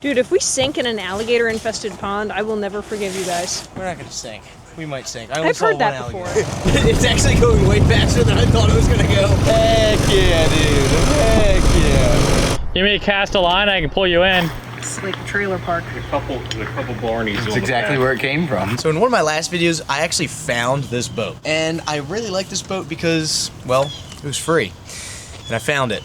Dude, if we sink in an alligator-infested pond, I will never forgive you guys. We're not gonna sink. We might sink. I've heard that before. It's actually going way faster than I thought it was gonna go. Heck yeah, dude. Heck yeah. Give me a cast a line, I can pull you in. It's like a trailer park. There's a couple Barneys. That's exactly where it came from. So in one of my last videos, I actually found this boat. And I really like this boat because, well, it was free. And I found it.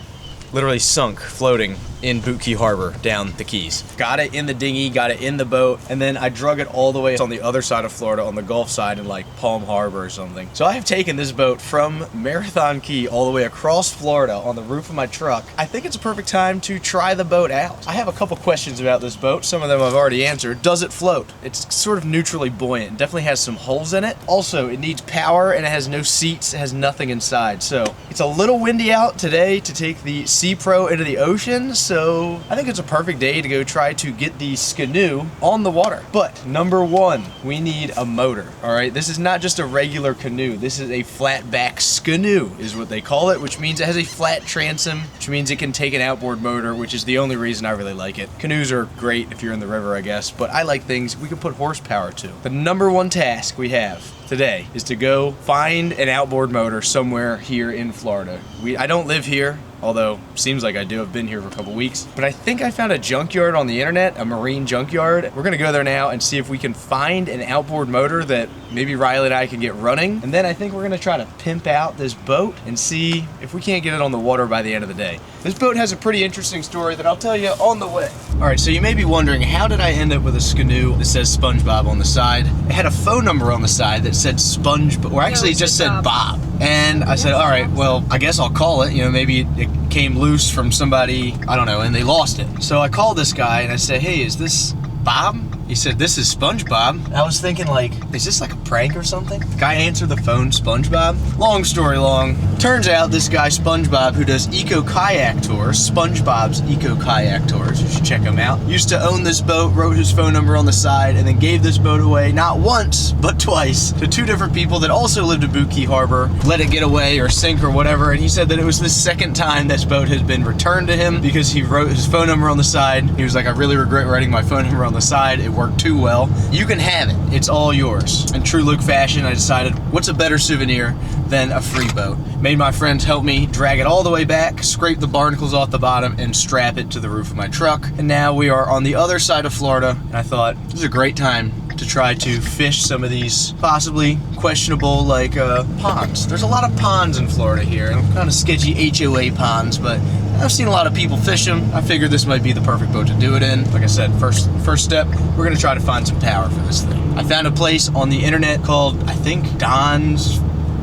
Literally sunk, floating in Boot Key Harbor down the Keys. Got it in the dinghy, got it in the boat, and then I drug it all the way on the other side of Florida, on the Gulf side in like Palm Harbor or something. So I have taken this boat from Marathon Key all the way across Florida on the roof of my truck. I think it's a perfect time to try the boat out. I have a couple questions about this boat. Some of them I've already answered. Does it float? It's sort of neutrally buoyant. It definitely has some holes in it. Also, it needs power and it has no seats. It has nothing inside. So it's a little windy out today to take the Sea Pro into the ocean. So I think it's a perfect day to go try to get the Skanu on the water. But number one, we need a motor. All right, this is not just a regular canoe. This is a flat back Skanu is what they call it, which means it has a flat transom, which means it can take an outboard motor, which is the only reason I really like it. Canoes are great if you're in the river, I guess, but I like things we can put horsepower to. The number one task we have today is to go find an outboard motor somewhere here in Florida. I don't live here, although seems like I do. I've been here for a couple weeks, but I think I found a junkyard on the internet, a marine junkyard. We're gonna go there now and see if we can find an outboard motor that maybe Riley and I can get running. And then I think we're gonna try to pimp out this boat and see if we can't get it on the water by the end of the day. This boat has a pretty interesting story that I'll tell you on the way. All right, so you may be wondering, how did I end up with a Skanu that says SpongeBob on the side? It had a phone number on the side that said SpongeBob, or actually it just said Bob. And I said, all right, well, I guess I'll call it. You know, maybe it came loose from somebody, I don't know, and they lost it. So I called this guy and I said, hey, is this Bob? He said, this is SpongeBob. I was thinking like, is this like a prank or something? The guy answered the phone, SpongeBob. Long story long, turns out this guy SpongeBob, who does eco kayak tours, SpongeBob's eco kayak tours, you should check him out, used to own this boat, wrote his phone number on the side, and then gave this boat away not once, but twice to two different people that also lived in Boot Key Harbor, let it get away or sink or whatever, and he said that it was the second time this boat has been returned to him because he wrote his phone number on the side. He was like, I really regret writing my phone number on the side. It worked too well. You can have it. It's all yours. In true Luke fashion, I decided, what's a better souvenir than a free boat? Made my friends help me drag it all the way back, scrape the barnacles off the bottom, and strap it to the roof of my truck. And now we are on the other side of Florida, and I thought, this is a great time to try to fish some of these possibly questionable like ponds. There's a lot of ponds in Florida here, kind of sketchy HOA ponds, but I've seen a lot of people fish them. I figured this might be the perfect boat to do it in. Like I said, first step, we're gonna try to find some power for this thing. I found a place on the internet called, I think, Don's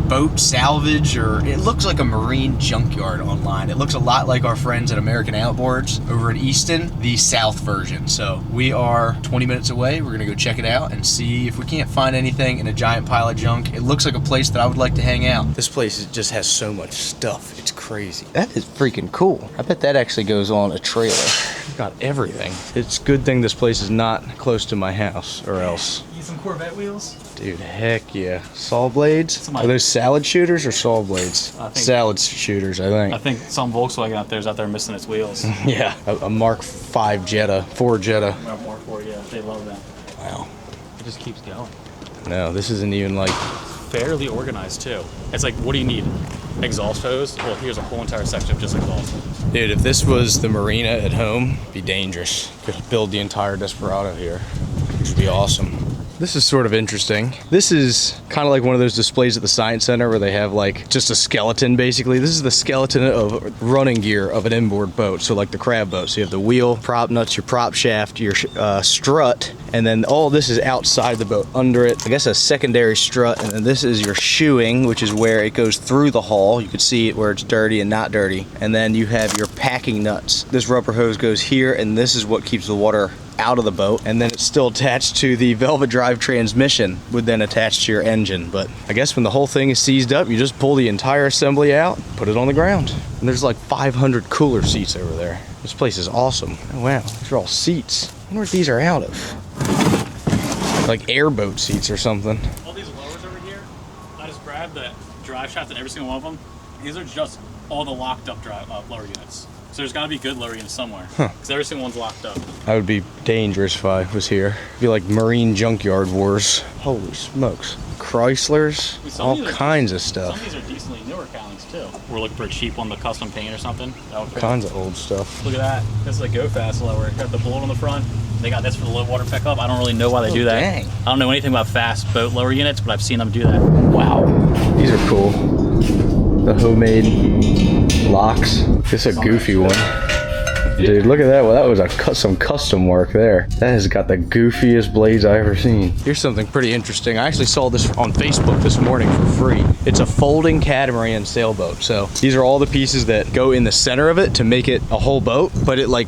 Boat Salvage, or it looks like a marine junkyard online. It looks a lot like our friends at American Outboards over in Easton, the South version. So we are 20 minutes away. We're gonna go check it out and see if we can't find anything in a giant pile of junk. It looks like a place that I would like to hang out. This place just has so much stuff. It's crazy. That is freaking cool. I bet that actually goes on a trailer. Got everything. It's a good thing this place is not close to my house, or else. Need some Corvette wheels? Dude, heck yeah. Saw blades? Are those salad shooters or saw blades? Salad shooters, I think. I think some Volkswagen out there missing its wheels. Yeah, a Mark 5 Jetta, Ford Jetta. Mark 4, yeah, they love that. Wow. It just keeps going. No, this isn't even like... Fairly organized too. It's like, what do you need? Exhaust hose? Well, here's a whole entire section of just exhaust hose. Dude, if this was the marina at home, it'd be dangerous. Could build the entire Desperado here, which would be awesome. This is sort of interesting. This is kind of like one of those displays at the Science Center where they have like just a skeleton basically. This is the skeleton of running gear of an inboard boat. So like the crab boat. So you have the wheel, prop nuts, your prop shaft, your strut, and then all this is outside the boat under it. I guess a secondary strut, and then this is your shoeing, which is where it goes through the hull. You can see it where it's dirty and not dirty. And then you have your packing nuts. This rubber hose goes here, and this is what keeps the water out of the boat, and then it's still attached to the velvet drive transmission, would then attach to your engine. But I guess when the whole thing is seized up, you just pull the entire assembly out, put it on the ground. And there's like 500 cooler seats over there. This place is awesome. Oh wow, these are all seats. I wonder what these are out of. Like airboat seats or something. All these lowers over here, I just grabbed the drive shaft in every single one of them. These are just all the locked up lower units. So there's got to be good lower units somewhere. Because every single one's locked up. That would be dangerous if I was here. It'd be like marine junkyard wars. Holy smokes. Chryslers, all kinds of stuff. Some of these are decently newer Callings too. We're looking for a cheap one, the custom paint or something. All kinds of old stuff. Look at that. This is a Go Fast lower. Got the bullet on the front. They got this for the low water pickup. I don't really know why they do that. Dang. I don't know anything about fast boat lower units, but I've seen them do that. Wow, these are cool. The homemade locks. This is a goofy one. Dude, look at that. Well, that was some custom work there. That has got the goofiest blades I've ever seen. Here's something pretty interesting. I actually saw this on Facebook this morning for free. It's a folding catamaran sailboat. So these are all the pieces that go in the center of it to make it a whole boat, but it like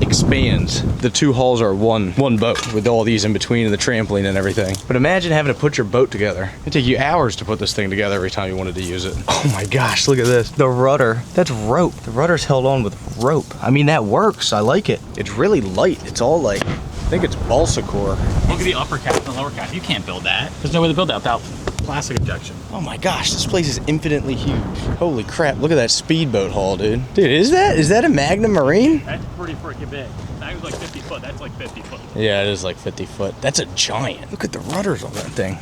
expands. The two hulls are one boat with all these in between and the trampoline and everything. But imagine having to put your boat together. It'd take you hours to put this thing together every time you wanted to use it. Oh my gosh, look at this. The rudder, that's rope. The rudder's held on with rope. I mean, that works. I like it. It's really light. It's all like, I think it's balsa core. Look at the upper cap and the lower cap. You can't build that. There's no way to build that without plastic injection. Oh my gosh, this place is infinitely huge. Holy crap, look at that speedboat hull, dude. Dude, is that a Magnum Marine? That's pretty freaking big. That was like 50 foot. That's like 50 foot. Yeah, it is like 50 foot. That's a giant. Look at the rudders on that thing.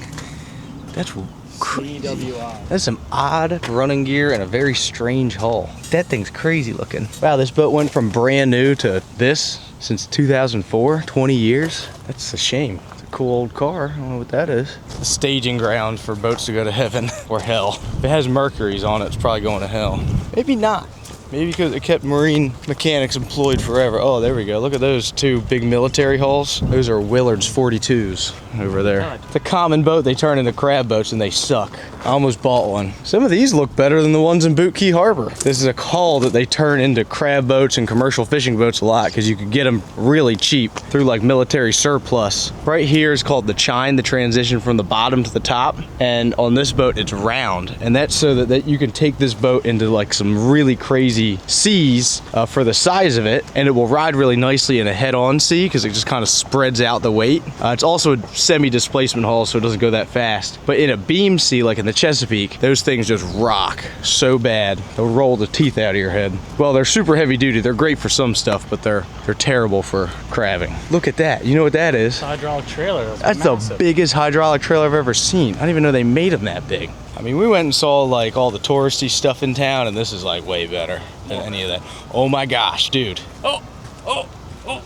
That's crazy. CWI. That's some odd running gear and a very strange hull. That thing's crazy looking. Wow, this boat went from brand new to this since 2004, 20 years. That's a shame. It's a cool old car. I don't know what that is. The staging ground for boats to go to heaven or hell. If it has Mercury's on it, it's probably going to hell. Maybe not. Maybe because it kept marine mechanics employed forever. Oh, there we go. Look at those two big military hulls. Those are Willard's 42s over there. It's a common boat. They turn into crab boats and they suck. I almost bought one. Some of these look better than the ones in Boot Key Harbor. This is a hull that they turn into crab boats and commercial fishing boats a lot because you can get them really cheap through like military surplus. Right here is called the chine, the transition from the bottom to the top. And on this boat, it's round. And that's so that you can take this boat into like some really crazy seas for the size of it, and it will ride really nicely in a head-on sea because it just kind of spreads out the weight. It's also a semi-displacement hull, so it doesn't go that fast. But in a beam sea, like in the Chesapeake, those things just rock so bad they'll roll the teeth out of your head. Well, they're super heavy duty. They're great for some stuff, but they're terrible for crabbing. Look at that. You know what that is? Hydraulic trailer. That's the biggest hydraulic trailer I've ever seen. I didn't even know they made them that big. I mean, we went and saw like all the touristy stuff in town, and this is like way better than any of that. Oh my gosh, dude. Oh.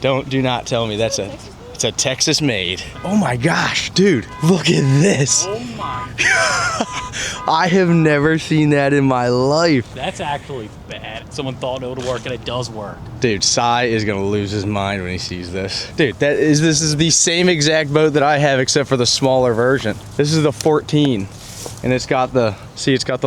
Do not tell me it's a Texas made. Oh my gosh, dude. Look at this. Oh my. I have never seen that in my life. That's actually bad. Someone thought it would work and it does work. Dude, Cy is gonna lose his mind when he sees this. Dude, this is the same exact boat that I have except for the smaller version. This is the 14. And it's got the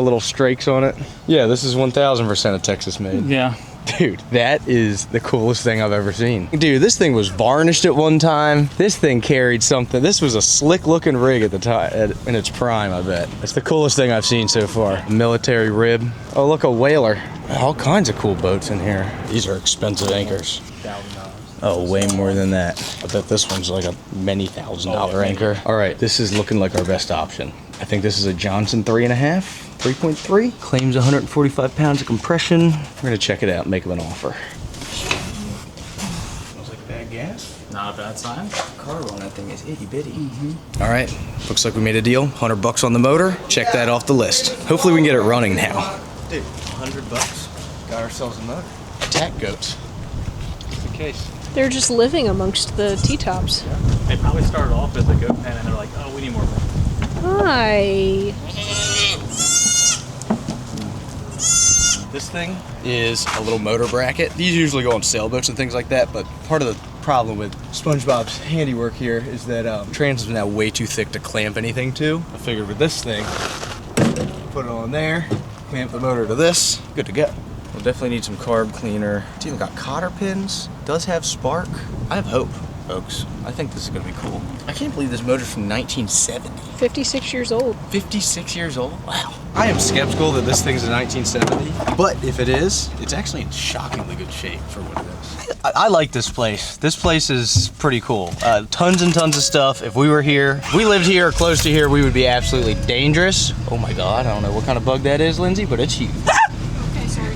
little strakes on it. Yeah, this is 1000% a Texas made. Yeah. Dude, that is the coolest thing I've ever seen. Dude, this thing was varnished at one time. This thing carried something. This was a slick looking rig at the time, in its prime, I bet. It's the coolest thing I've seen so far. Military rib. Oh, look, a whaler. All kinds of cool boats in here. These are expensive anchors. Oh, way more than that. I bet this one's like a many $1,000 anchor. All right, this is looking like our best option. I think this is a Johnson 3.5, 3.3. Claims 145 pounds of compression. We're gonna check it out and make them an offer. Smells like bad gas. Not a bad sign. Carb on that thing is itty bitty. All right, looks like we made a deal. $100 on the motor. Check that off the list. Hopefully we can get it running now. Dude, $100. Got ourselves a motor. Attack goats. That's the case. They're just living amongst the T-tops. Yeah. They probably started off as a goat pen and they're like, oh, we need more room. Hi. This thing is a little motor bracket. These usually go on sailboats and things like that, but part of the problem with SpongeBob's handiwork here is that trans is now way too thick to clamp anything to. I figured with this thing, put it on there, clamp the motor to this, good to go. We'll definitely need some carb cleaner. It's even got cotter pins, does have spark. I have hope, folks. I think this is gonna be cool. I can't believe this motor's from 1970. 56 years old. 56 years old? Wow. I am skeptical that this thing's a 1970, but if it is, it's actually in shockingly good shape for what it is. I like this place. This place is pretty cool. Tons and tons of stuff. If we were here, if we lived here or close to here, we would be absolutely dangerous. Oh my God, I don't know what kind of bug that is, Lindsay, but it's huge. Okay, sorry.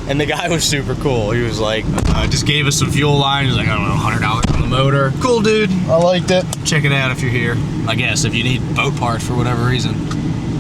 And the guy was super cool. He was like, just gave us some fuel line. He was like, I don't know, $100 on the motor. Cool dude, I liked it. Check it out if you're here. I guess if you need boat parts for whatever reason.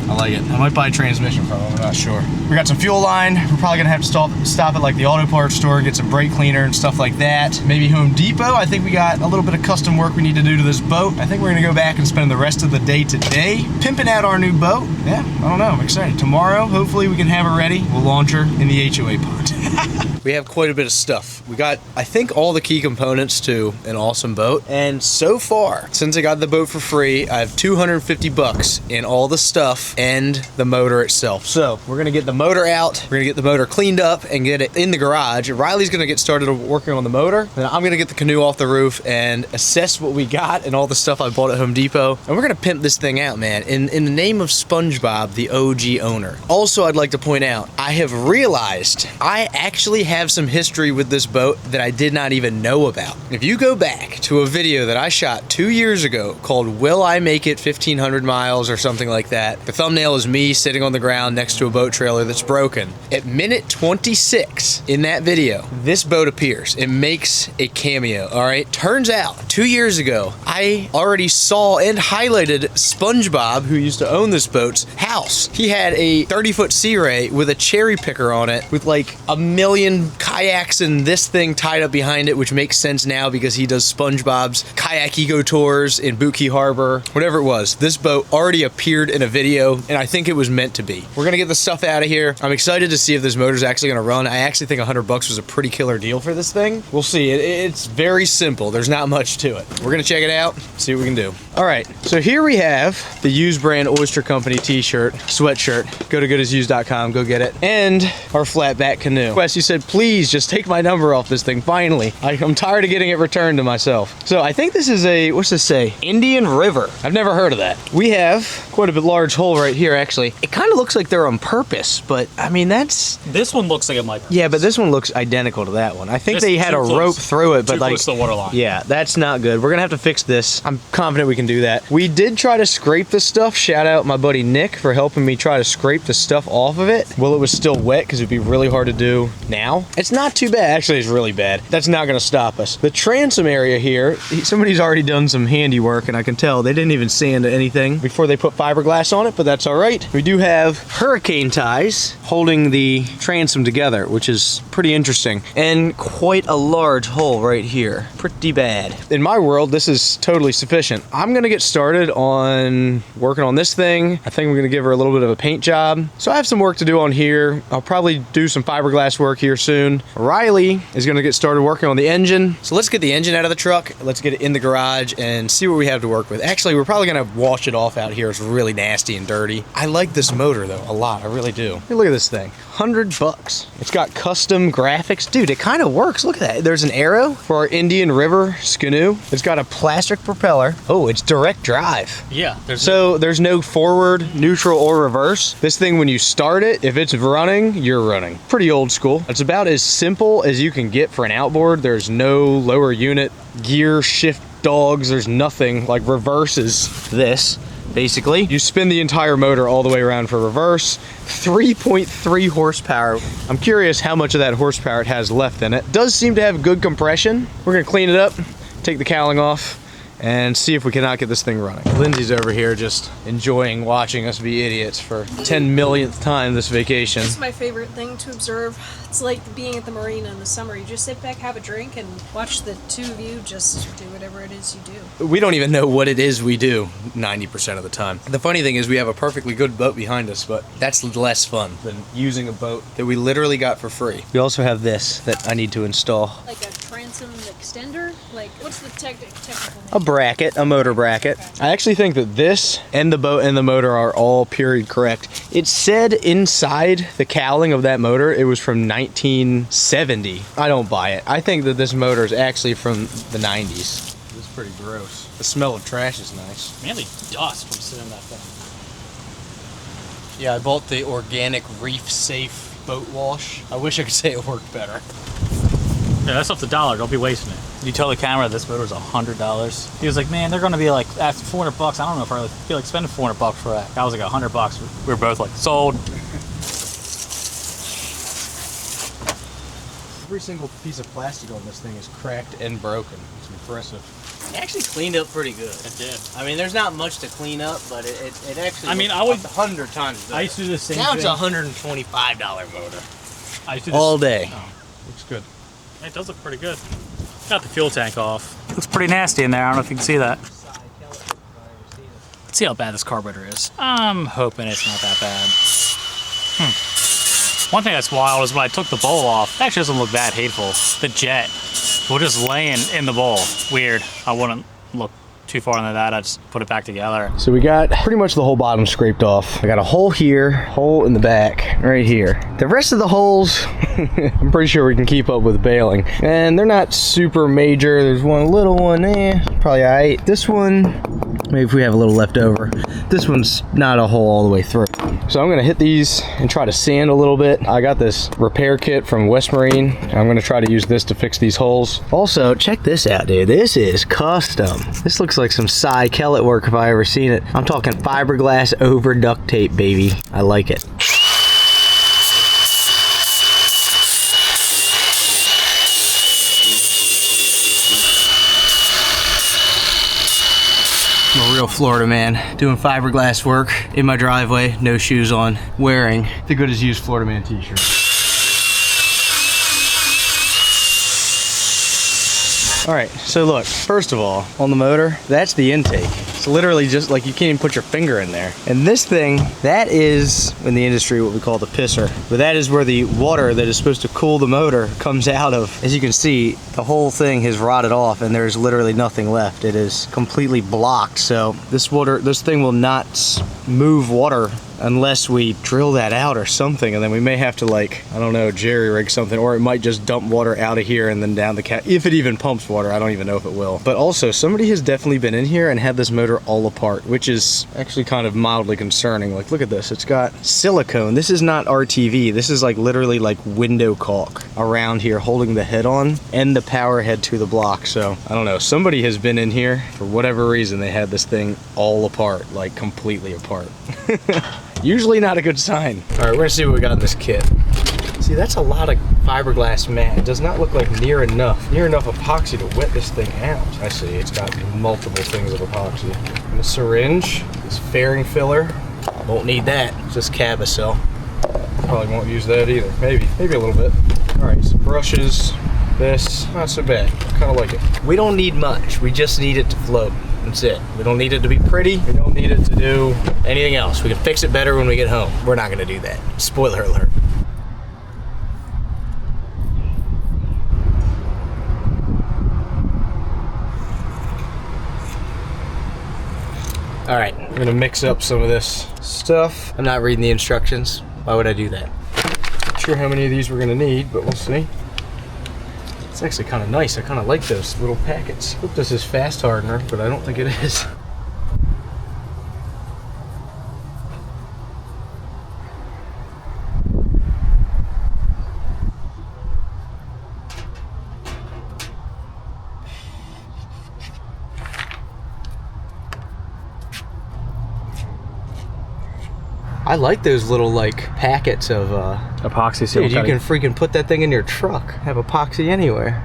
I like it. I might buy a transmission from him, I'm not sure. We got some fuel line. We're probably gonna have to stop at like the auto parts store, get some brake cleaner and stuff like that. Maybe Home Depot. I think we got a little bit of custom work we need to do to this boat. I think we're gonna go back and spend the rest of the day today pimping out our new boat. Yeah, I don't know, I'm excited. Tomorrow, hopefully we can have her ready. We'll launch her in the HOA pond. We have quite a bit of stuff. We got, I think, all the key components to an awesome boat. And so far, since I got the boat for free, I have 250 bucks in all the stuff and the motor itself. So we're gonna get the motor out, we're gonna get the motor cleaned up and get it in the garage. Riley's gonna get started working on the motor. Then I'm gonna get the canoe off the roof and assess what we got and all the stuff I bought at Home Depot. And we're gonna pimp this thing out, man, in the name of SpongeBob, the OG owner. Also, I'd like to point out, I have realized I actually have some history with this boat that I did not even know about. If you go back to a video that I shot 2 years ago called Will I Make It 1500 Miles or something like that, the thumbnail is me sitting on the ground next to a boat trailer that's broken. At minute 26 in that video, this boat appears. It makes a cameo, all right? Turns out, 2 years ago, I already saw and highlighted SpongeBob, who used to own this boat's house. He had a 30-foot Sea Ray with a cherry picker on it with like a million kayaks and this thing tied up behind it, which makes sense now because he does SpongeBob's kayak eco tours in Boot Key Harbor, whatever it was. This boat already appeared in a video and I think it was meant to be. We're gonna get the stuff out of here. I'm excited to see if this motor's actually gonna run. I actually think $100 was a pretty killer deal for this thing. We'll see. It's very simple. There's not much to it. We're gonna check it out, see what we can do. All right, so here we have the used brand Oyster Company t-shirt, sweatshirt. Go to goodasused.com, go get it. And our flat back canoe. Wes, you said, please just take my number off this thing, finally. I'm tired of getting it returned to myself. So I think this is a, what's this say? Indian River. I've never heard of that. We have quite a bit large hole right here, actually. It kind of looks like they're on purpose, but I mean, that's... This one looks like it might be. Yeah, but this one looks identical to that one. I think This they had a too close. rope through it, but Too like... close to the water line. Yeah, that's not good. We're gonna have to fix this. I'm confident we can do that. We did try to scrape this stuff. Shout out my buddy Nick for helping me try to scrape the stuff off of it. Well, it was still wet because it'd be really hard to do now. It's not too bad. Actually, it's really bad. That's not gonna stop us. The transom area here, somebody's already done some handiwork, and I can tell they didn't even sand anything before they put fiberglass on it, but that's all right. We do have hurricane ties holding the transom together, which is pretty interesting, and quite a large hole right here. Pretty bad. In my world, this is totally sufficient. I'm gonna get started on working on this thing. I think we're gonna give her a little bit of a paint job. So I have some work to do on here. I'll probably do some fiberglass work here soon. Riley is gonna get started working on the engine. So let's get the engine out of the truck. Let's get it in the garage and see what we have to work with. Actually, we're probably gonna wash it off out here. It's really nasty and dirty. I like this motor though, a lot. I really do. Hey, look at this thing. $100. It's got custom graphics. Dude, it kind of works. Look at that. There's an arrow for our Indian River canoe. It's got a plastic propeller. Oh, it's direct drive. Yeah. So there's no forward, neutral, or reverse. This thing, when you start it, if it's running, you're running. Pretty old school. It's about as simple as you can get for an outboard. There's no lower unit, gear, shift dogs. There's nothing. Like reverse is this. Basically, you spin the entire motor all the way around for reverse. 3.3 horsepower. I'm curious how much of that horsepower it has left in it. Does seem to have good compression. We're gonna clean it up, take the cowling off, and see if we cannot get this thing running. Lindsay's over here just enjoying watching us be idiots for 10 millionth time this vacation. It's my favorite thing to observe. It's like being at the marina in the summer. You just sit back, have a drink, and watch the two of you just do whatever it is you do. We don't even know what it is we do 90% of the time. The funny thing is we have a perfectly good boat behind us, but that's less fun than using a boat that we literally got for free. We also have this that I need to install. Like a transom extender? Like, what's the technical name? A bracket, a motor bracket. I actually think that this and the boat and the motor are all period correct. It said inside the cowling of that motor it was from 1970. I don't buy it. I think that this motor is actually from the 90s. This is pretty gross. The smell of trash is nice. Mainly dust from sitting in that thing. Yeah, I bought the organic reef safe boat wash. I wish I could say it worked better. Yeah, that's off the dollar. Don't be wasting it. Did you tell the camera this motor was $100? He was like, man, they're going to be like, at $400. I don't know if I really feel like spending $400 for that. That was like $100. We were both like, sold. every single piece of plastic on this thing is cracked and broken. It's impressive. It actually cleaned up pretty good. It did. I mean, there's not much to clean up, but it actually. I mean, was I would 100 times better. I used to do the same now thing. it's a $125 motor. I used to do All day. Oh. Looks good. It does look pretty good. Got the fuel tank off. Looks pretty nasty in there. I don't know if you can see that. Let's see how bad this carburetor is. I'm hoping it's not that bad. One thing that's wild is when I took the bowl off, it actually doesn't look that hateful. The jet was just laying in the bowl. Weird. I wouldn't look too far into that. I just put it back together. So we got pretty much the whole bottom scraped off. I got a hole here, hole in the back, right here. The rest of the holes, I'm pretty sure we can keep up with bailing. And they're not super major. There's one little one, probably all right. This one, maybe if we have a little left over. This one's not a hole all the way through. So I'm gonna hit these and try to sand a little bit. I got this repair kit from West Marine. I'm gonna try to use this to fix these holes. Also, check this out, dude. This is custom. This looks like some Cy Kellett work if I ever seen it. I'm talking fiberglass over duct tape, baby. I like it. I'm a real Florida man, doing fiberglass work in my driveway, no shoes on, wearing the good as used Florida man t-shirt. All right, so look, first of all, on the motor, that's the intake. It's literally just like you can't even put your finger in there. And this thing, that is, in the industry, what we call the pisser. But that is where the water that is supposed to cool the motor comes out of. As you can see, the whole thing has rotted off and there's literally nothing left. It is completely blocked. So this thing will not move water unless we drill that out or something, and then we may have to, like, I don't know, jerry rig something, or it might just dump water out of here and then down the cat. If it even pumps water, I don't even know if it will. But also, somebody has definitely been in here and had this motor all apart, which is actually kind of mildly concerning. Like, look at this. It's got silicone. This is not RTV. This is like literally like window caulk around here holding the head on and the power head to the block. So I don't know. Somebody has been in here for whatever reason. They had this thing all apart, like completely apart. Usually not a good sign. All right, we're gonna see what we got in this kit. See, that's a lot of fiberglass mat. It does not look like near enough epoxy to wet this thing out. I see, it's got multiple things of epoxy. And a syringe, this fairing filler. Won't need that, it's just Cabicel. Probably won't use that either. Maybe a little bit. All right, some brushes. This, not so bad, kind of like it. We don't need much, we just need it to float. That's it. We don't need it to be pretty. We don't need it to do anything else. We can fix it better when we get home. We're not gonna do that. Spoiler alert. All right, I'm gonna mix up some of this stuff. I'm not reading the instructions. Why would I do that? Not sure how many of these we're gonna need, but we'll see. It's actually kind of nice. I kind of like those little packets. I hope this is fast hardener, but I don't think it is. I like those little like packets of Epoxy seal. dude, you can freaking put that thing in your truck. Have epoxy anywhere.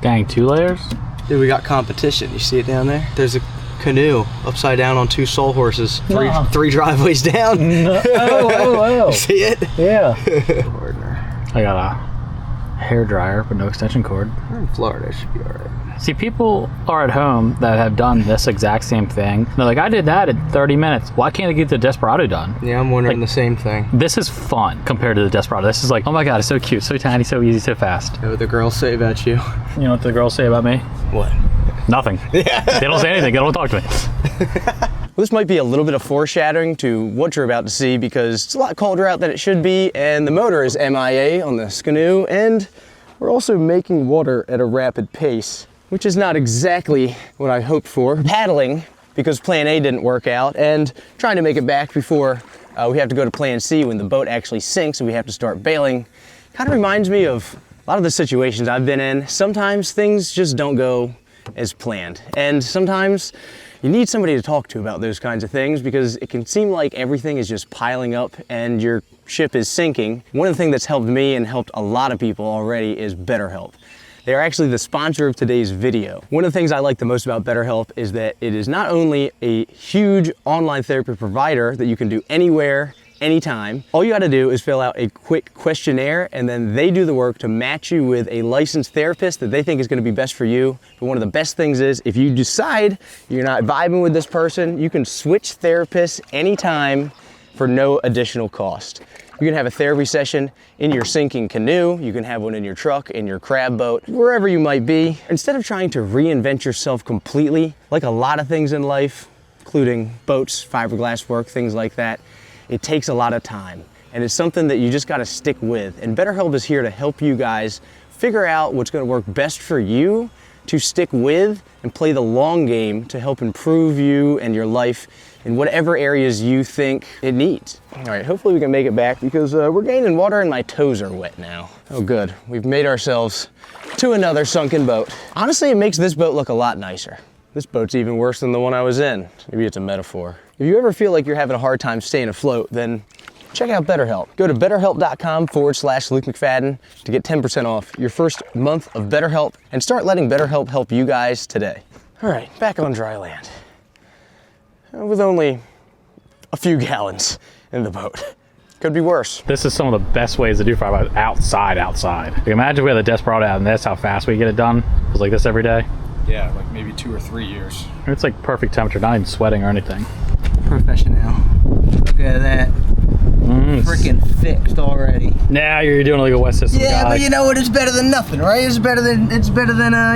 Dang, 2 layers? Dude, we got competition. You see it down there? There's a canoe upside down on 2 soul horses. Three driveways down. No. Oh. See it? Yeah. I got a hair dryer, but no extension cord. We're in Florida, it should be all right. See, people are at home that have done this exact same thing. They're like, I did that in 30 minutes. Why can't I get the Desperado done? Yeah, I'm wondering Like, the same thing. This is fun compared to the Desperado. This is like, oh my God, it's so cute, so tiny, so easy, so fast. What do the girls say about you? You know what the girls say about me? What? Nothing. Yeah. They don't say anything. They don't talk to me. Well, this might be a little bit of foreshadowing to what you're about to see because it's a lot colder out than it should be, and the motor is MIA on the canoe, and we're also making water at a rapid pace, which is not exactly what I hoped for. Paddling, because plan A didn't work out, and trying to make it back before we have to go to plan C when the boat actually sinks and we have to start bailing. Kind of reminds me of a lot of the situations I've been in. Sometimes things just don't go as planned, and sometimes you need somebody to talk to about those kinds of things because it can seem like everything is just piling up and you're ship is sinking, one of the things that's helped me and helped a lot of people already is BetterHelp. They are actually the sponsor of today's video. One of the things I like the most about BetterHelp is that it is not only a huge online therapy provider that you can do anywhere, anytime. All you gotta do is fill out a quick questionnaire, and then they do the work to match you with a licensed therapist that they think is gonna be best for you. But one of the best things is, if you decide you're not vibing with this person, you can switch therapists anytime for no additional cost. You can have a therapy session in your sinking canoe, you can have one in your truck, in your crab boat, wherever you might be. Instead of trying to reinvent yourself completely, like a lot of things in life, including boats, fiberglass work, things like that, it takes a lot of time. And it's something that you just gotta stick with. And BetterHelp is here to help you guys figure out what's gonna work best for you to stick with and play the long game to help improve you and your life in whatever areas you think it needs. All right, hopefully we can make it back because we're gaining water and my toes are wet now. Oh good, we've made ourselves to another sunken boat. Honestly, it makes this boat look a lot nicer. This boat's even worse than the one I was in. Maybe it's a metaphor. If you ever feel like you're having a hard time staying afloat, then check out BetterHelp. Go to betterhelp.com/Luke McFadden to get 10% off your first month of BetterHelp and start letting BetterHelp help you guys today. All right, back on dry land. With only a few gallons in the boat. Could be worse. This is some of the best ways to do fiberglass outside. Like, imagine if we had a Desperado out and that's how fast we get it done. It was like this every day. Yeah, like maybe 2 or 3 years. It's like perfect temperature, not even sweating or anything. Professional. Look at that. Freaking fixed already. Now you're doing like a West System Yeah, guy. but you know what? It's better than nothing, right? It's better than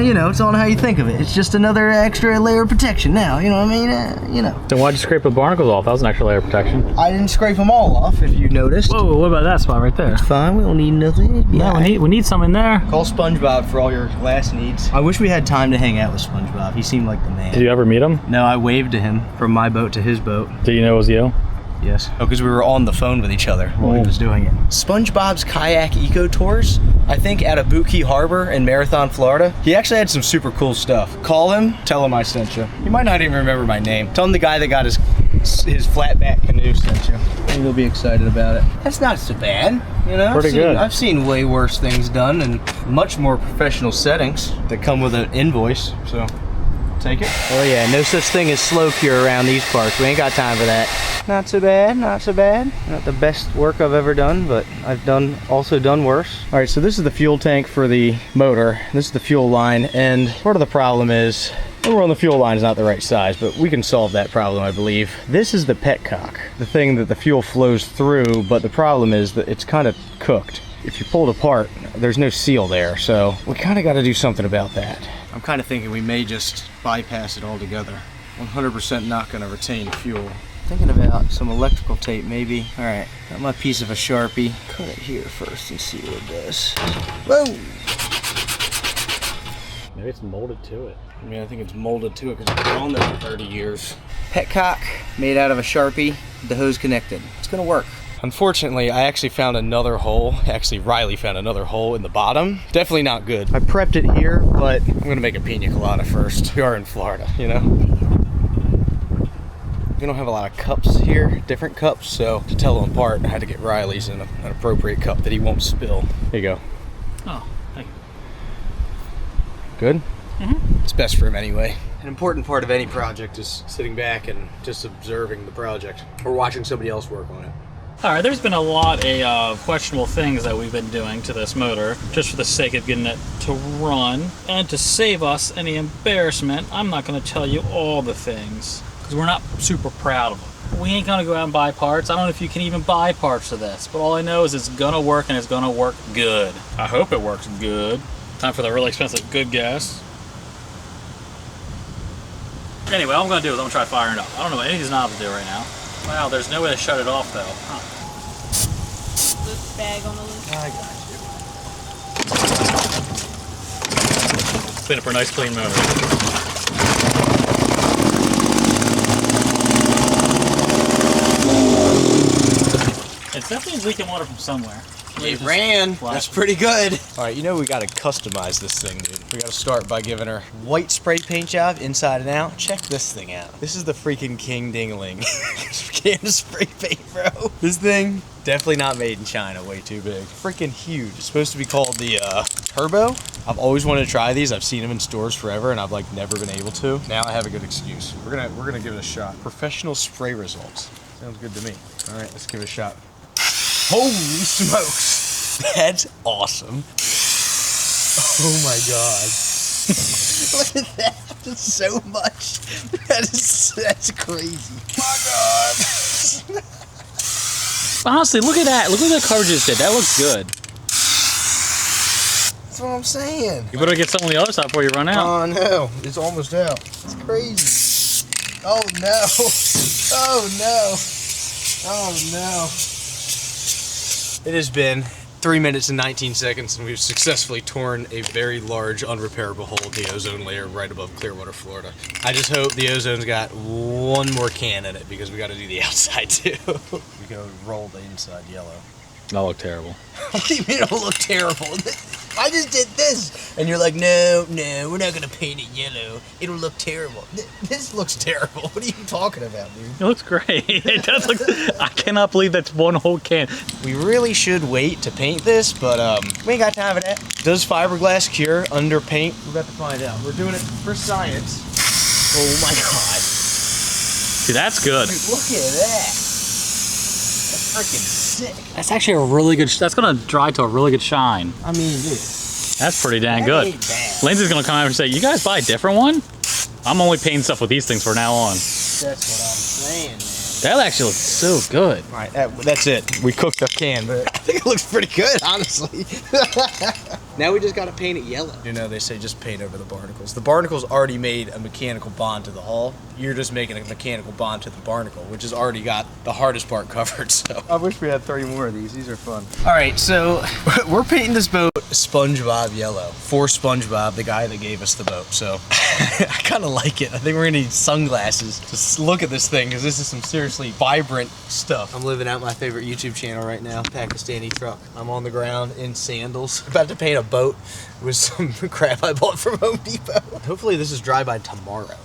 you know, it's all how you think of it. It's just another extra layer of protection now, you know what I mean? You know. Then why'd you scrape the barnacles off? That was an extra layer of protection. I didn't scrape them all off, if you noticed. Whoa, what about that spot right there? Fine, we don't need nothing. Yeah, we need some in there. Call SpongeBob for all your glass needs. I wish we had time to hang out with SpongeBob. He seemed like the man. Did you ever meet him? No, I waved to him from my boat to his boat. Did you know it was you? Yes. Oh, because we were on the phone with each other while he was doing it. SpongeBob's Kayak Eco Tours, I think out of Boot Key Harbor in Marathon, Florida. He actually had some super cool stuff. Call him, tell him I sent you. He might not even remember my name. Tell him the guy that got his flatback canoe sent you. And he'll be excited about it. That's not so bad, you know? Pretty good. I've seen way worse things done in much more professional settings that come with an invoice, so take it. Oh yeah, no such thing as slow cure around these parts. We ain't got time for that. Not so bad, not so bad. Not the best work I've ever done, but I've also done worse. All right, so this is the fuel tank for the motor. This is the fuel line, and part of the problem is we're on the fuel line is not the right size, but we can solve that problem, I believe. This is the petcock, the thing that the fuel flows through, but the problem is that it's kind of cooked. If you pull it apart, there's no seal there, so we kind of got to do something about that. I'm kind of thinking we may just bypass it altogether. 100% not going to retain fuel. Thinking about some electrical tape, maybe. All right, got my piece of a Sharpie. Cut it here first and see what it does. Whoa! Maybe it's molded to it. I mean, I think it's molded to it because it's been on there for 30 years. Petcock made out of a Sharpie, the hose connected. It's gonna work. Unfortunately, I actually found another hole. Actually, Riley found another hole in the bottom. Definitely not good. I prepped it here, but I'm gonna make a pina colada first. We are in Florida, you know? We don't have a lot of cups here, different cups, so to tell them apart, I had to get Riley's in an appropriate cup that he won't spill. There you go. Oh, thank you. Good? Mm-hmm. It's best for him anyway. An important part of any project is sitting back and just observing the project or watching somebody else work on it. Alright, there's been a lot of questionable things that we've been doing to this motor just for the sake of getting it to run. And to save us any embarrassment, I'm not going to tell you all the things because we're not super proud of them. We ain't going to go out and buy parts. I don't know if you can even buy parts for this, but all I know is it's going to work and it's going to work good. I hope it works good. Time for the really expensive good gas. Anyway, all I'm going to do is I'm going to try firing it up. I don't know what any of these knobs do right now. Wow, there's no way to shut it off though. Huh. Luke's bag on the loop. I got you. Clean up our nice clean motor. It's definitely leaking water from somewhere. It ran. That's pretty good. All right, you know we gotta customize this thing, dude. We gotta start by giving her white spray paint job inside and out. Check this thing out. This is the freaking king ding-a-ling. Can of spray paint, bro. This thing, definitely not made in China. Way too big. Freaking huge. It's supposed to be called the Turbo. I've always wanted to try these. I've seen them in stores forever, and I've like never been able to. Now I have a good excuse. We're gonna give it a shot. Professional spray results. Sounds good to me. All right, let's give it a shot. Holy smokes! That's awesome. Oh my god. Look at that. That's so much. That's crazy. My god. Honestly, look at that. Look what the coverages did. That looks good. That's what I'm saying. You better get some on the other side before you run out. Oh no, it's almost out. It's crazy. Oh no. Oh no. Oh no. It has been 3 minutes and 19 seconds, and we've successfully torn a very large, unrepairable hole in the ozone layer right above Clearwater, Florida. I just hope the ozone's got one more can in it, because we got to do the outside too. We go roll the inside yellow. That looked terrible. What do you mean it'll look terrible? I just did this. And you're like, no, we're not going to paint it yellow. It'll look terrible. This looks terrible. What are you talking about, dude? It looks great. It does look. I cannot believe that's one whole can. We really should wait to paint this, but we ain't got time for that. Does fiberglass cure under paint? We're about to find out. We're doing it for science. Oh my god. See, that's good. Dude, look at that. That's freaking sick. That's actually a really good. That's gonna dry to a really good shine. I mean, dude. That's pretty dang That good. ain't bad. Lindsay's gonna come out and say, "You guys buy a different one?" I'm only painting stuff with these things from now on. That's what I'm saying, man. That actually looks so good. All right, that's it. We cooked the can, but I think it looks pretty good, honestly. Now we just got to paint it yellow. You know, they say just paint over the barnacles. The barnacles already made a mechanical bond to the hull. You're just making a mechanical bond to the barnacle, which has already got the hardest part covered, so. I wish we had 30 more of these. These are fun. All right, so we're painting this boat SpongeBob yellow for SpongeBob, the guy that gave us the boat, so. I kind of like it. I think we're gonna need sunglasses to look at this thing, because this is some seriously vibrant stuff. I'm living out my favorite YouTube channel right now, Pakistani truck. I'm on the ground in sandals, about to paint a boat with some crap I bought from Home Depot. Hopefully this is dry by tomorrow.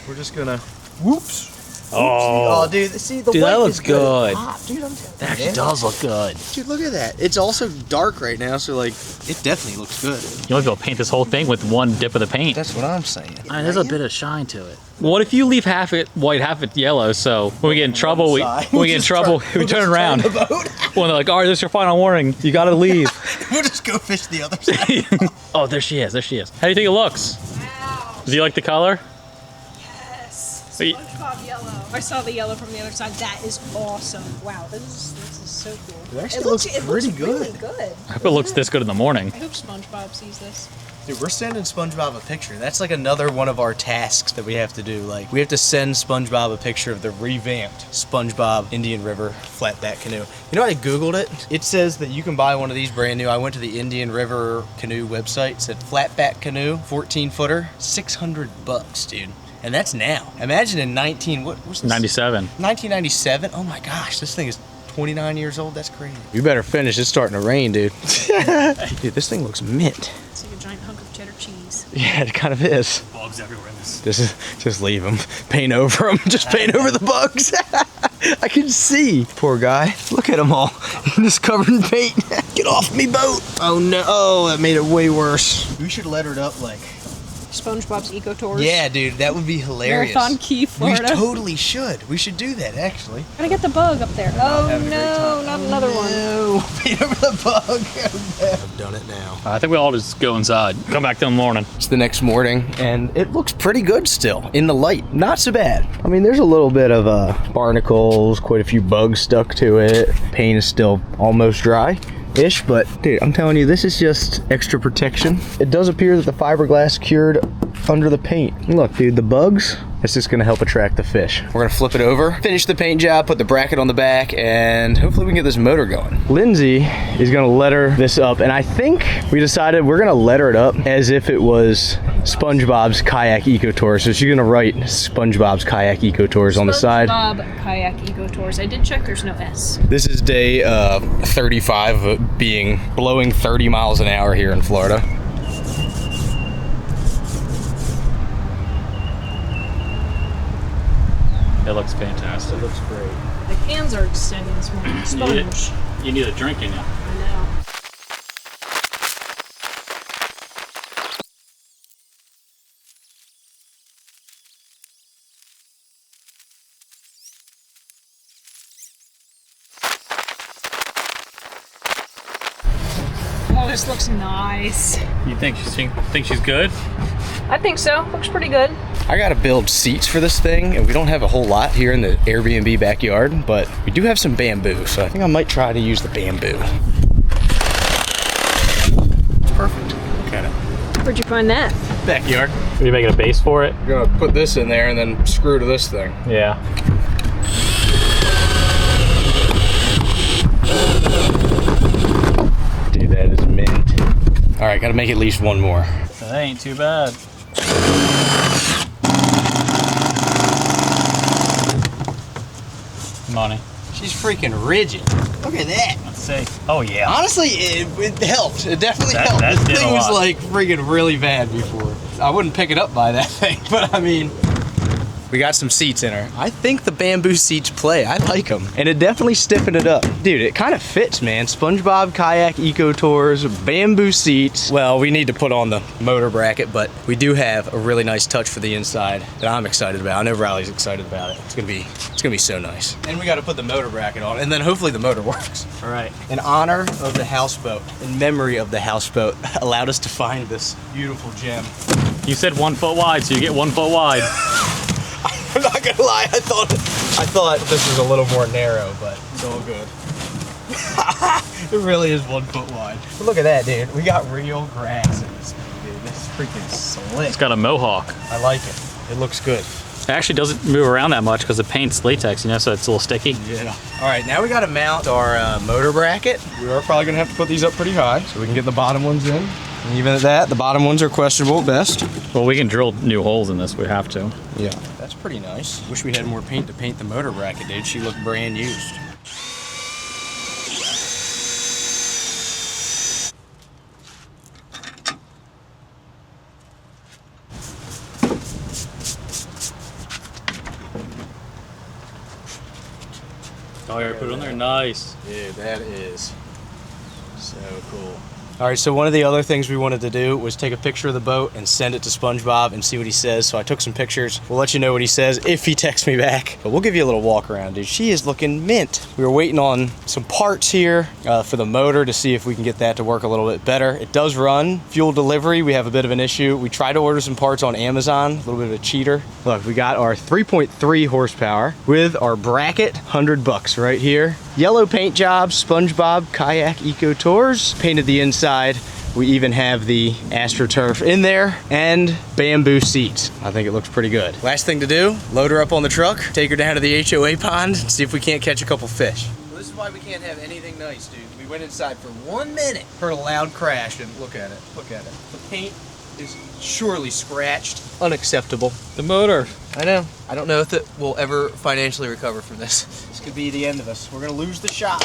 We're just gonna, whoops. Oh, dude, see the white that looks is good. Hot. Dude, I'm That actually does look good. Dude, look at that. It's also dark right now, so like, it definitely looks good. You might be able to paint this whole thing with one dip of the paint. That's what I'm saying. I mean, there's a bit of shine to it. What if you leave half it white, half it yellow? So when we get in trouble, we turn around. When they're like, "All right, this is your final warning. You got to leave." We'll just go fish the other side. Oh, there she is. There she is. How do you think it looks? Wow. Do you like the color? Yes. Wait. SpongeBob yellow. I saw the yellow from the other side. That is awesome. Wow, this is so cool. It actually looks pretty really good. good. I hope it looks this good in the morning. I hope SpongeBob sees this. Dude, we're sending SpongeBob a picture. That's like another one of our tasks that we have to do. Like, we have to send SpongeBob a picture of the revamped SpongeBob Indian River flatback canoe. You know, I Googled it. It says that you can buy one of these brand new. I went to the Indian River canoe website. It said flatback canoe, 14-footer, $600, dude. And that's now. Imagine in 97. 1997? Oh my gosh, this thing is 29 years old. That's crazy. You better finish. It's starting to rain, dude. Dude, this thing looks mint. It's like a giant hunk of cheddar cheese. Yeah, it kind of is. Bugs everywhere in this. Just leave them. Paint over them. Just paint over the bugs. I can see. Poor guy. Look at them all. Just covered in paint. Get off me boat. Oh no. Oh, that made it way worse. We should letter it up like SpongeBob's Eco Tours. Yeah, dude, that would be hilarious. Marathon Key, Florida. We totally should. We should do that, actually. Gotta get the bug up there. Oh no, not another one. No, paint over the bug. I've done it now. I think we all just go inside. Come back in the morning. It's the next morning, and it looks pretty good still in the light. Not so bad. I mean, there's a little bit of barnacles, quite a few bugs stuck to it. Paint is still almost dry. Ish, but dude, I'm telling you, this is just extra protection. It does appear that the fiberglass cured under the paint. Look, dude, the bugs It's just gonna help attract the fish. We're gonna flip it over, finish the paint job, put the bracket on the back, and hopefully we can get this motor going. Lindsay is gonna letter this up, and I think we decided we're gonna letter it up as if it was SpongeBob's Kayak Eco Tour. So she's gonna write SpongeBob's Kayak Eco Tours on the side. SpongeBob Kayak Eco Tours. I did check, there's no S. This is day 35 of it being blowing 30 miles an hour here in Florida. It looks fantastic. It looks great. The cans are extending this morning. Sponge. You need a drink in you. I know. Oh, this looks nice. You think she's good? I think so. Looks pretty good. I gotta build seats for this thing, and we don't have a whole lot here in the Airbnb backyard, but we do have some bamboo, so I think I might try to use the bamboo. It's perfect. Look at it. Where'd you find that? Backyard. Are you making a base for it? We're gonna put this in there and then screw to this thing. Yeah. Dude, that is mint. All right, gotta make at least one more. That ain't too bad. Money. She's freaking rigid. Look at that. Let's see. Oh yeah. Honestly, it helped. It definitely That- helped. that This did thing a was lot. like freaking really bad before. I wouldn't pick it up by that thing, but I mean, we got some seats in her. I think the bamboo seats play. I like them. And it definitely stiffened it up. Dude, it kind of fits, man. SpongeBob Kayak Eco Tours, bamboo seats. Well, we need to put on the motor bracket, but we do have a really nice touch for the inside that I'm excited about. I know Riley's excited about it. It's gonna be so nice. And we got to put the motor bracket on, and then hopefully the motor works. All right. In honor of the houseboat, in memory of the houseboat, allowed us to find this beautiful gem. You said 1 foot wide, so you get 1 foot wide. I'm not gonna lie, I thought this was a little more narrow, but it's all good. It really is 1 foot wide. But look at that, dude. We got real grass in this thing, dude. This is freaking slick. It's got a mohawk. I like it. It looks good. It actually doesn't move around that much because the paint's latex, you know, so it's a little sticky. Yeah. All right, now we gotta mount our motor bracket. We are probably gonna have to put these up pretty high so we can get the bottom ones in. And even at that, the bottom ones are questionable at best. Well, we can drill new holes in this. We have to. Yeah. That's pretty nice. Wish we had more paint to paint the motor bracket, dude. She looked brand used. Oh, yeah, put it on there. Nice. Dude, that is so cool. All right, so one of the other things we wanted to do was take a picture of the boat and send it to SpongeBob and see what he says. So I took some pictures. We'll let you know what he says if he texts me back. But we'll give you a little walk around, dude. She is looking mint. We were waiting on some parts here for the motor to see if we can get that to work a little bit better. It does run. Fuel delivery, we have a bit of an issue. We tried to order some parts on Amazon, a little bit of a cheater. Look, we got our 3.3 horsepower with our bracket, $100 right here. Yellow paint job, SpongeBob Kayak Eco Tours. Painted the inside. We even have the AstroTurf in there and bamboo seats. I think it looks pretty good. Last thing to do, load her up on the truck, take her down to the HOA pond, and see if we can't catch a couple fish. Well, this is why we can't have anything nice, dude. We went inside for 1 minute, heard a loud crash, and look at it, look at it. The paint is surely scratched. Unacceptable. The motor. I know. I don't know if it will ever financially recover from this. This could be the end of us. We're gonna lose the shop.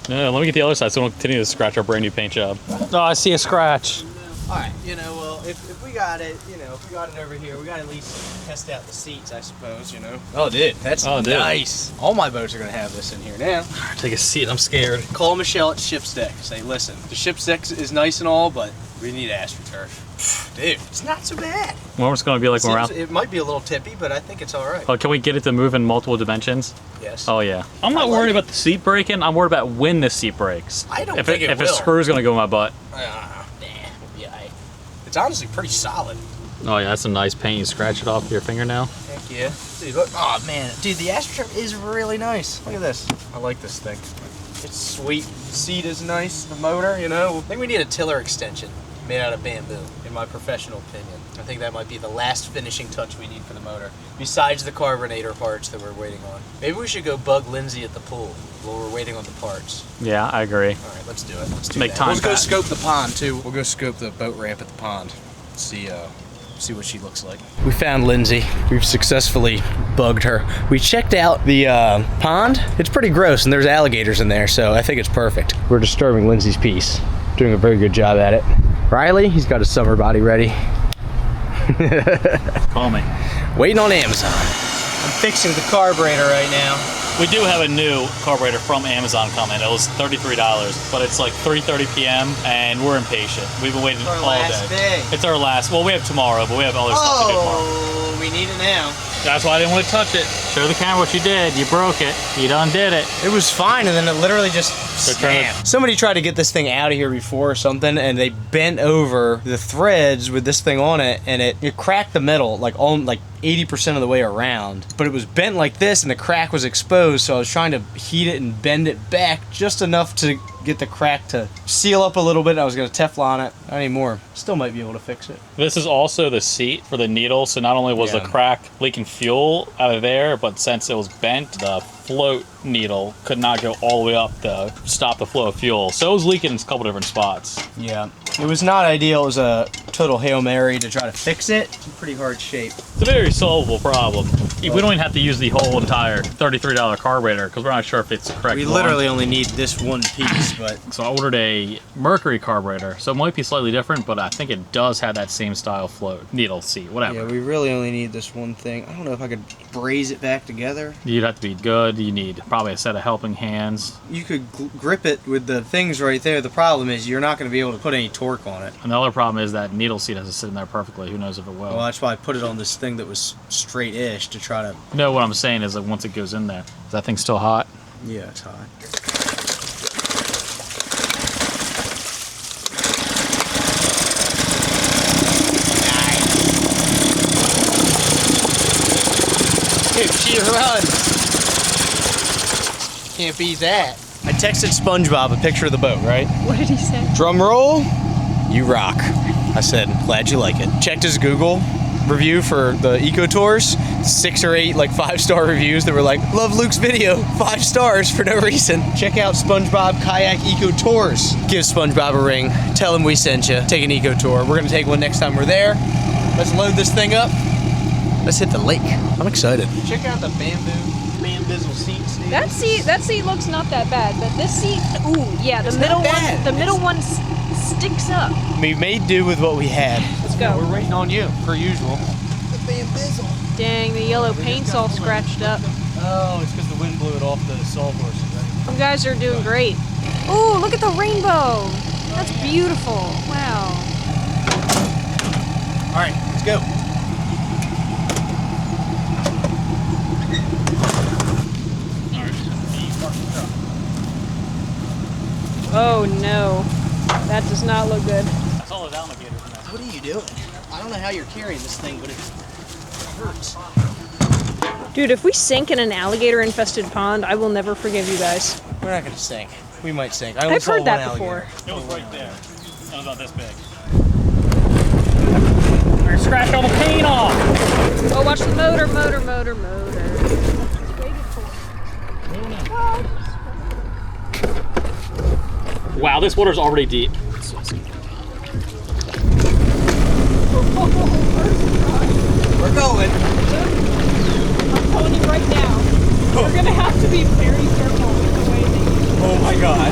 No, let me get the other side so we don't continue to scratch our brand new paint job. Oh, I see a scratch. All right, well, if we got it, if we got it over here, we got to at least test out the seats, I suppose, Oh, dude, that's nice. All my boats are gonna have this in here now. Take a seat, I'm scared. Call Michelle at Ship's Deck. Say, listen, the Ship's Deck is nice and all, but we need AstroTurf. Dude, it's not so bad. What it's gonna be like when we're out? It might be a little tippy, but I think it's all right. Oh, can we get it to move in multiple dimensions? Yes. Oh yeah. I'm not worried about the seat breaking. I'm worried about when the seat breaks. I don't if think it if will. a screw's gonna go in my butt. Yeah. It's honestly pretty solid. Oh yeah, that's a nice paint. You scratch it off your fingernail. Heck yeah. Dude, look. Oh man, dude, the AstroTurf is really nice. Look at this. I like this thing. It's sweet. The seat is nice. The motor, I think we need a tiller extension. made out of bamboo, in my professional opinion. I think that might be the last finishing touch we need for the motor, besides the carbonator parts that we're waiting on. Maybe we should go bug Lindsay at the pool while we're waiting on the parts. Yeah, I agree. All right, let's do it. Let's do Make that. time We'll go pass. scope the pond too. We'll go scope the boat ramp at the pond. See what she looks like. We found Lindsay. We've successfully bugged her. We checked out the pond. It's pretty gross and there's alligators in there, so I think it's perfect. We're disturbing Lindsay's peace. Doing a very good job at it. Riley, he's got his summer body ready. Call me. Waiting on Amazon. I'm fixing the carburetor right now. We do have a new carburetor from Amazon coming. It was $33, but it's like 3:30 p.m. and we're impatient. We've been waiting all day. It's our last. Well, we have tomorrow, but we have other stuff to do tomorrow. Oh, we need it now. That's why I didn't want to touch it. Show the camera what you did. You broke it. You done did it. It was fine, and then it literally just trying to- snapped. Somebody tried to get this thing out of here before or something, and they bent over the threads with this thing on it, and it cracked the metal like 80% of the way around. But it was bent like this, and the crack was exposed, so I was trying to heat it and bend it back just enough to get the crack to seal up a little bit. I was going to Teflon it. Not anymore. Still might be able to fix it. This is also the seat for the needle, so not only was the crack leaking fuel out of there, but since it was bent, the float needle could not go all the way up to stop the flow of fuel. So it was leaking in a couple different spots. Yeah. It was not ideal. It was a total Hail Mary to try to fix it. It's in pretty hard shape. It's a very solvable problem. We don't even have to use the whole entire $33 carburetor because we're not sure if it's the correct We one. literally only need this one piece, but So I ordered a Mercury carburetor, so it might be slightly different, but I think it does have that same style float, needle seat, whatever. yeah, we really only need this one thing. I don't know if I could braze it back together. You'd have to be good. You need probably a set of helping hands. You could grip it with the things right there. The problem is you're not going to be able to put any torque on it. And the other problem is that needle seat has to sit in there perfectly. Who knows if it will. Well, that's why I put it on this thing that was straight-ish to try to... No, what I'm saying is that once it goes in there, is that thing still hot? Yeah, it's hot. Dude, she runs. Can't beat that. I texted SpongeBob a picture of the boat, right? What did he say? Drum roll, you rock. I said, glad you like it. Checked his Google review for the Eco Tours. 6 or 8 like 5-star reviews that were like, love Luke's video, 5 stars for no reason. Check out SpongeBob Kayak Eco Tours. Give SpongeBob a ring, tell him we sent you. Take an eco tour. We're gonna take one next time we're there. Let's load this thing up. Let's hit the lake. I'm excited. Check out the bamboozle seats. Dude. That seat looks not that bad, but this seat, ooh, yeah, the It's middle not bad. one, the middle one sticks up. We made do with what we had. Let's go. We're waiting on you, per usual. The bamboozle. Dang, the yellow paint's all scratched up. Oh, it's because the wind blew it off the sawhorses, right? You guys are doing great. Ooh, look at the rainbow. That's beautiful. Wow. All right, let's go. Oh no, that does not look good. That's all those alligators in there. What are you doing? I don't know how you're carrying this thing, but it hurts. Dude, if we sink in an alligator-infested pond, I will never forgive you guys. We're not gonna sink. We might sink. I only I've saw heard one that alligator. before. It was right there. It was about this big. We're gonna scratch all the paint off. Oh, watch the motor. Wow, this water's already deep. We're going. I'm telling you right now, we're gonna have to be very careful with the way that you... Oh my god.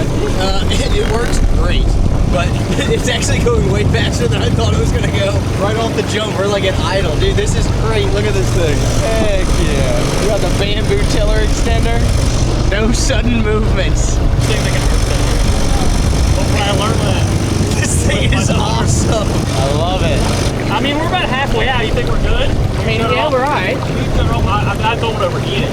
It works great, but it's actually going way faster than I thought it was gonna go. Right off the jump, we're like at idle. Dude, this is great. Look at this thing. Heck yeah. We got the bamboo tiller extender. No sudden movements. Hopefully I learned that. This thing is awesome. I love it. I mean, we're about halfway out. You think we're good? I mean, yeah, we're alright. I don't overheat it.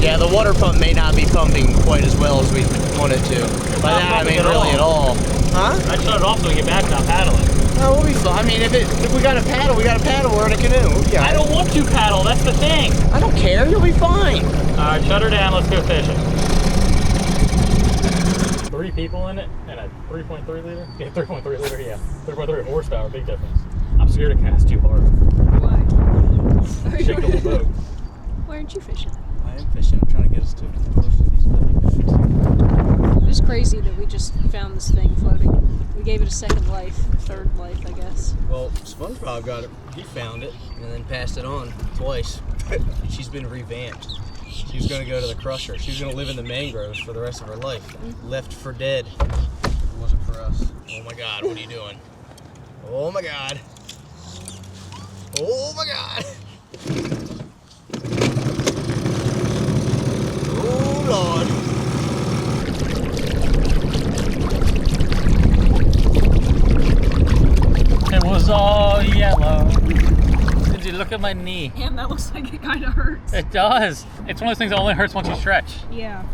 Yeah, the water pump may not be pumping quite as well as we want it to. By that I mean really at all. Huh? I shut it off so we get back to paddling. Oh, we'll be fine. I mean, if we got a paddle, we got a paddle. We're in a canoe. Yeah. I don't want to paddle. That's the thing. I don't care. You'll be fine. All right, shut her down. Let's go fishing. 3 people in it and a 3.3 liter. Yeah, 3.3 liter. Yeah, 3.3 horsepower. Big difference. I'm scared to cast too hard. Why? Shake the whole boat. Why aren't you fishing? I am fishing. I'm trying to get us to close to these belly bags. It's crazy that we just found this thing floating. We gave it a second life, third life, I guess. Well, SpongeBob got it. He found it and then passed it on twice. She's been revamped. She was going to go to the crusher. She was going to live in the mangroves for the rest of her life. Left for dead. It wasn't for us. Oh my God, what are you doing? Oh my God. Oh my God. Oh Lord. It was all yellow. Did you look at my knee? Damn, that looks like it kind of hurts. It does. It's one of those things that only hurts once you stretch. Yeah.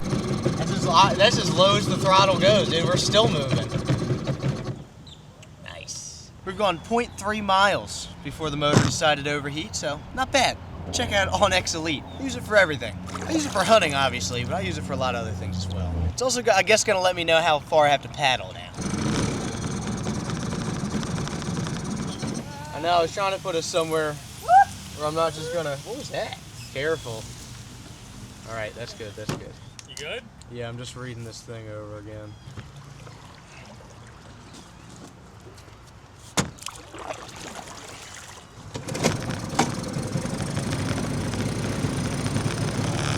That's as low as the throttle goes, dude. We're still moving. Nice. We've gone 0.3 miles before the motor decided to overheat, so not bad. Check out Onyx Elite. I use it for everything. I use it for hunting, obviously, but I use it for a lot of other things as well. It's also, I guess, going to let me know how far I have to paddle now. I know, I was trying to put us somewhere where I'm not just going to... What was that? Careful. All right, that's good, that's good. You good? Yeah, I'm just reading this thing over again.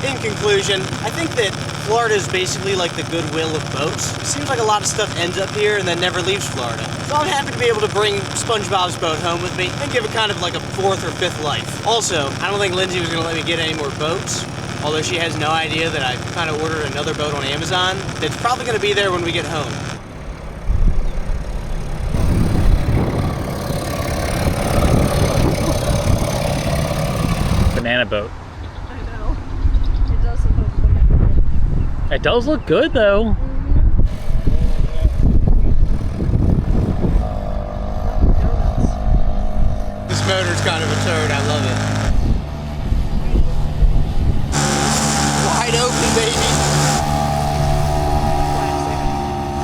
In conclusion, I think that Florida is basically like the Goodwill of boats. It seems like a lot of stuff ends up here and then never leaves Florida. So I'm happy to be able to bring SpongeBob's boat home with me and give it kind of like a 4th or 5th life. Also, I don't think Lindsay was going to let me get any more boats, although she has no idea that I kind of ordered another boat on Amazon that's probably going to be there when we get home. Banana boat. I know. It does look like a banana. It does look good though. This motor's kind of a turd, I love it. Wide open, baby.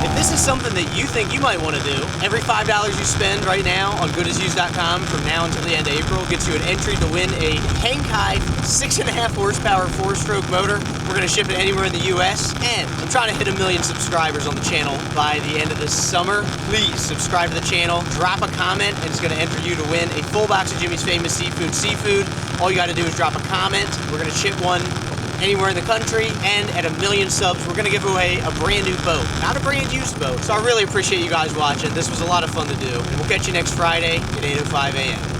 If this is something that you think you might want to do, every $5 you spend right now on goodasused.com from now until the end of April gets you an entry to win a Hang-Kai 6.5 horsepower 4-stroke motor. We're going to ship it anywhere in the US, and I'm trying to hit 1 million subscribers on the channel by the end of this summer. Please subscribe to the channel, drop a comment, and it's going to enter you to win a full box of Jimmy's Famous Seafood. All you got to do is drop a comment. We're going to ship one anywhere in the country, and at 1 million subs, we're gonna give away a brand new boat, not a brand used boat. So I really appreciate you guys watching. This was a lot of fun to do, and we'll catch you next Friday at 8:05 a.m.